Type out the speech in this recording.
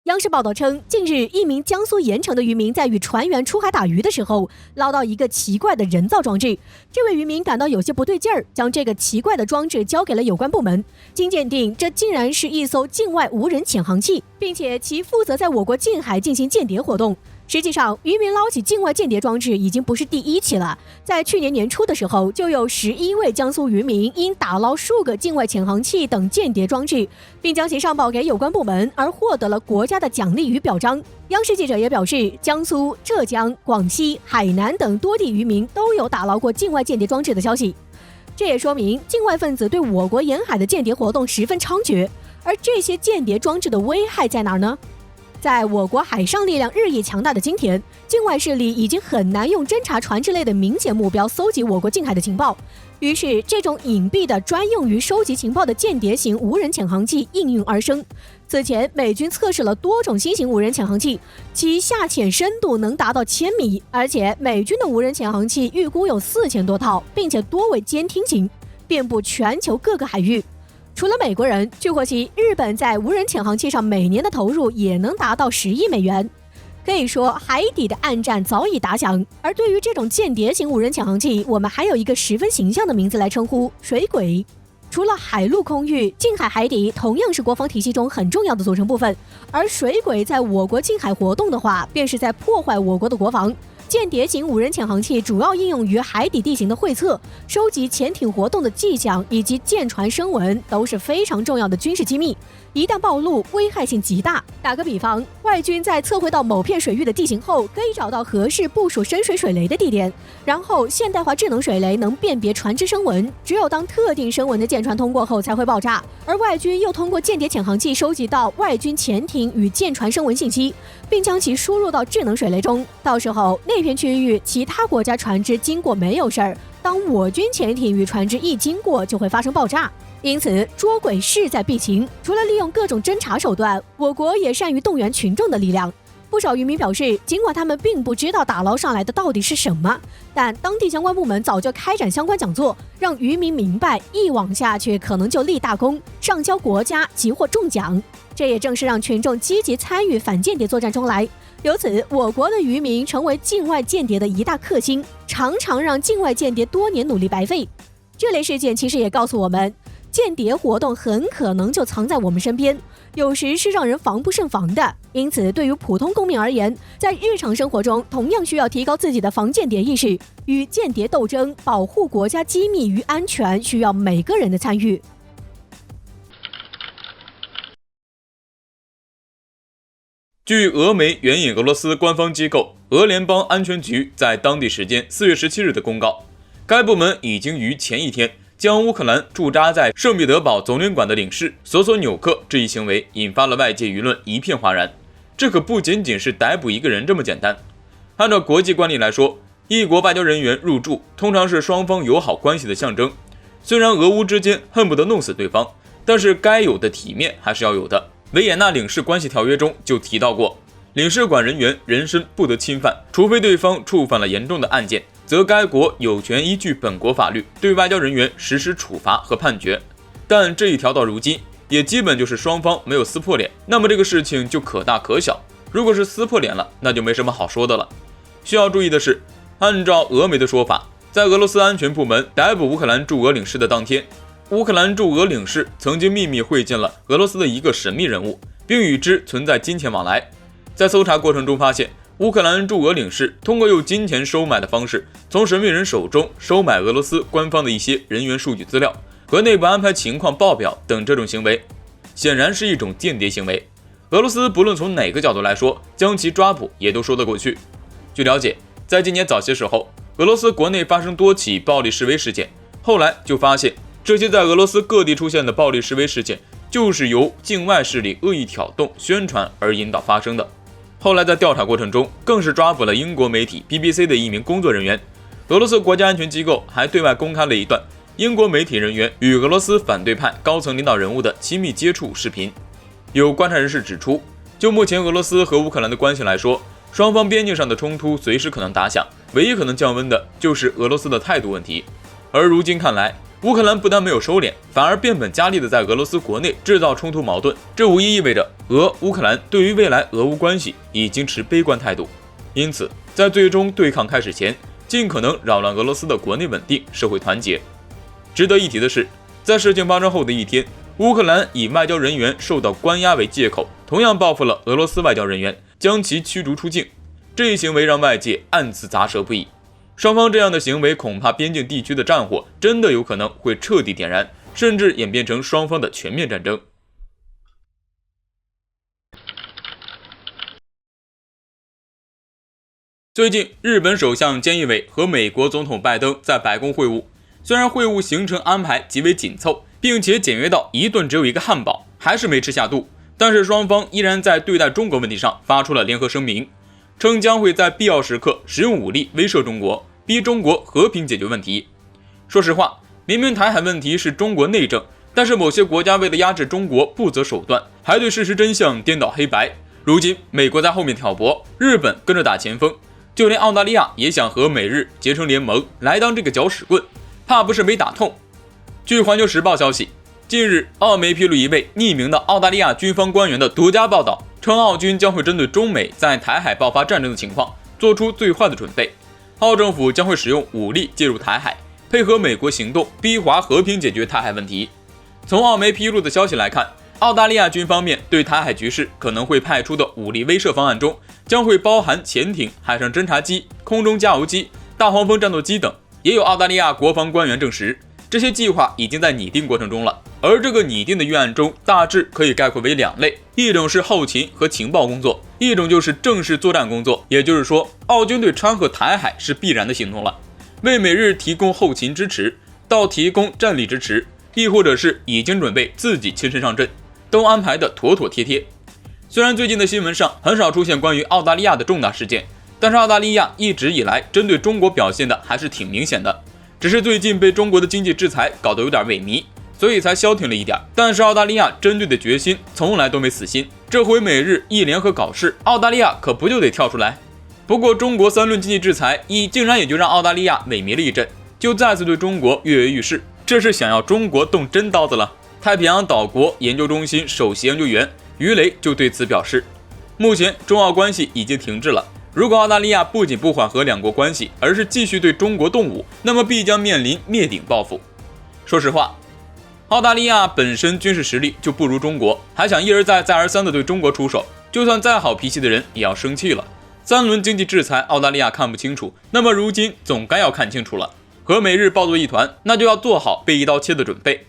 央视报道称，近日一名江苏盐城的渔民在与船员出海打鱼的时候，捞到一个奇怪的人造装置。这位渔民感到有些不对劲儿，将这个奇怪的装置交给了有关部门。经鉴定，这竟然是一艘境外无人潜航器，并且其负责在我国近海进行间谍活动。实际上，渔民捞起境外间谍装置已经不是第一起了。在去年年初的时候，就有11位江苏渔民因打捞数个境外潜航器等间谍装置，并将其上报给有关部门，而获得了国家的奖励与表彰。央视记者也表示，江苏、浙江、广西、海南等多地渔民都有打捞过境外间谍装置的消息。这也说明境外分子对我国沿海的间谍活动十分猖獗。而这些间谍装置的危害在哪儿呢？在我国海上力量日益强大的今天，境外势力已经很难用侦察船之类的明显目标搜集我国近海的情报。于是，这种隐蔽的专用于收集情报的间谍型无人潜航器应运而生。此前，美军测试了多种新型无人潜航器，其下潜深度能达到1000米，而且美军的无人潜航器预估有4000多套，并且多为监听型，遍布全球各个海域。除了美国人，据获悉，日本在无人潜航器上每年的投入也能达到10亿美元。可以说，海底的暗战早已打响。而对于这种间谍型无人潜航器，我们还有一个十分形象的名字来称呼——水鬼。除了海陆空域，近海海底同样是国防体系中很重要的组成部分。而水鬼在我国近海活动的话，便是在破坏我国的国防。间谍型无人潜航器主要应用于海底地形的绘测、收集潜艇活动的迹象以及舰船声纹，都是非常重要的军事机密。一旦暴露，危害性极大。打个比方，外军在测绘到某片水域的地形后，可以找到合适部署深水水雷的地点。然后，现代化智能水雷能辨别船只声纹，只有当特定声纹的舰船通过后才会爆炸。而外军又通过间谍潜航器收集到外军潜艇与舰船声纹信息，并将其输入到智能水雷中。到时候，那片区域其他国家船只经过没有事儿，当我军潜艇与船只一经过，就会发生爆炸。因此，捉鬼势在必行。除了利用各种侦查手段，我国也善于动员群众的力量。不少渔民表示，尽管他们并不知道打捞上来的到底是什么，但当地相关部门早就开展相关讲座，让渔民明白一网下去可能就立大功，上交国家，即获重奖。这也正是让群众积极参与反间谍作战中来。由此，我国的渔民成为境外间谍的一大克星，常常让境外间谍多年努力白费。这类事件其实也告诉我们，间谍活动很可能就藏在我们身边，有时是让人防不胜防的。因此，对于普通公民而言，在日常生活中同样需要提高自己的防间谍意识。与间谍斗争，保护国家机密与安全，需要每个人的参与。据俄媒援引俄罗斯官方机构俄联邦安全局在当地时间4月17日的公告，该部门已经于前一天将乌克兰驻扎在圣彼得堡总领馆的领事索索纽克这一行为引发了外界舆论一片哗然。这可不仅仅是逮捕一个人这么简单。按照国际惯例来说，一国外交人员入驻通常是双方友好关系的象征。虽然俄乌之间恨不得弄死对方，但是该有的体面还是要有的。维也纳领事关系条约中就提到过，领事馆人员人身不得侵犯，除非对方触犯了严重的案件，则该国有权依据本国法律对外交人员实施处罚和判决。但这一条到如今也基本就是双方没有撕破脸，那么这个事情就可大可小。如果是撕破脸了，那就没什么好说的了。需要注意的是，按照俄媒的说法，在俄罗斯安全部门逮捕乌克兰驻俄领事的当天，乌克兰驻俄领事曾经秘密会见了俄罗斯的一个神秘人物，并与之存在金钱往来。在搜查过程中发现，乌克兰驻俄领事通过用金钱收买的方式，从神秘人手中收买俄罗斯官方的一些人员数据资料和内部安排情况报表等，这种行为显然是一种间谍行为。俄罗斯不论从哪个角度来说，将其抓捕也都说得过去。据了解，在今年早些时候，俄罗斯国内发生多起暴力示威事件，后来就发现这些在俄罗斯各地出现的暴力示威事件，就是由境外势力恶意挑动、宣传而引导发生的。后来在调查过程中，更是抓捕了英国媒体 BBC 的一名工作人员。俄罗斯国家安全机构还对外公开了一段英国媒体人员与俄罗斯反对派高层领导人物的亲密接触视频。有观察人士指出，就目前俄罗斯和乌克兰的关系来说，双方边境上的冲突随时可能打响，唯一可能降温的就是俄罗斯的态度问题。而如今看来，乌克兰不但没有收敛，反而变本加厉地在俄罗斯国内制造冲突矛盾，这无疑意味着乌克兰对于未来俄乌关系已经持悲观态度。因此，在最终对抗开始前，尽可能扰乱俄罗斯的国内稳定、社会团结。值得一提的是，在事情发生后的一天，乌克兰以外交人员受到关押为借口，同样报复了俄罗斯外交人员，将其驱逐出境。这一行为让外界暗自咂舌不已。双方这样的行为，恐怕边境地区的战火真的有可能会彻底点燃，甚至演变成双方的全面战争。最近，日本首相菅义伟和美国总统拜登在白宫会晤，虽然会晤行程安排极为紧凑，并且简约到一顿只有一个汉堡，还是没吃下肚，但是双方依然在对待中国问题上发出了联合声明，称将会在必要时刻使用武力威慑中国，逼中国和平解决问题。说实话，明明台海问题是中国内政，但是某些国家为了压制中国不择手段，还对事实真相颠倒黑白。如今美国在后面挑拨，日本跟着打前锋，就连澳大利亚也想和美日结成联盟来当这个搅屎棍，怕不是没打痛。据环球时报消息，近日澳媒披露一位匿名的澳大利亚军方官员的独家报道，称澳军将会针对中美在台海爆发战争的情况做出最坏的准备，澳政府将会使用武力介入台海，配合美国行动逼华和平解决台海问题。从澳媒披露的消息来看，澳大利亚军方面对台海局势可能会派出的武力威慑方案中，将会包含潜艇、海上侦察机、空中加油机、大黄蜂战斗机等。也有澳大利亚国防官员证实，这些计划已经在拟定过程中了。而这个拟定的预案中，大致可以概括为两类，一种是后勤和情报工作，一种就是正式作战工作。也就是说，澳军队穿河台海是必然的行动了，为美日提供后勤支持，到提供战力支持，亦或者是已经准备自己亲身上阵，都安排的妥妥帖帖。虽然最近的新闻上很少出现关于澳大利亚的重大事件，但是澳大利亚一直以来针对中国表现的还是挺明显的，只是最近被中国的经济制裁搞得有点萎靡，所以才消停了一点。但是澳大利亚针对的决心从来都没死心，这回美日一联合搞事，澳大利亚可不就得跳出来。不过中国三轮经济制裁竟然也就让澳大利亚萎靡了一阵，就再次对中国跃跃欲试，这是想要中国动真刀子了。太平洋岛国研究中心首席研究员于雷就对此表示，目前中澳关系已经停滞了，如果澳大利亚不仅不缓和两国关系，而是继续对中国动武，那么必将面临灭顶报复。说实话，澳大利亚本身军事实力就不如中国，还想一而再再而三地对中国出手，就算再好脾气的人也要生气了。三轮经济制裁澳大利亚看不清楚，那么如今总该要看清楚了。和美日抱作一团，那就要做好被一刀切的准备。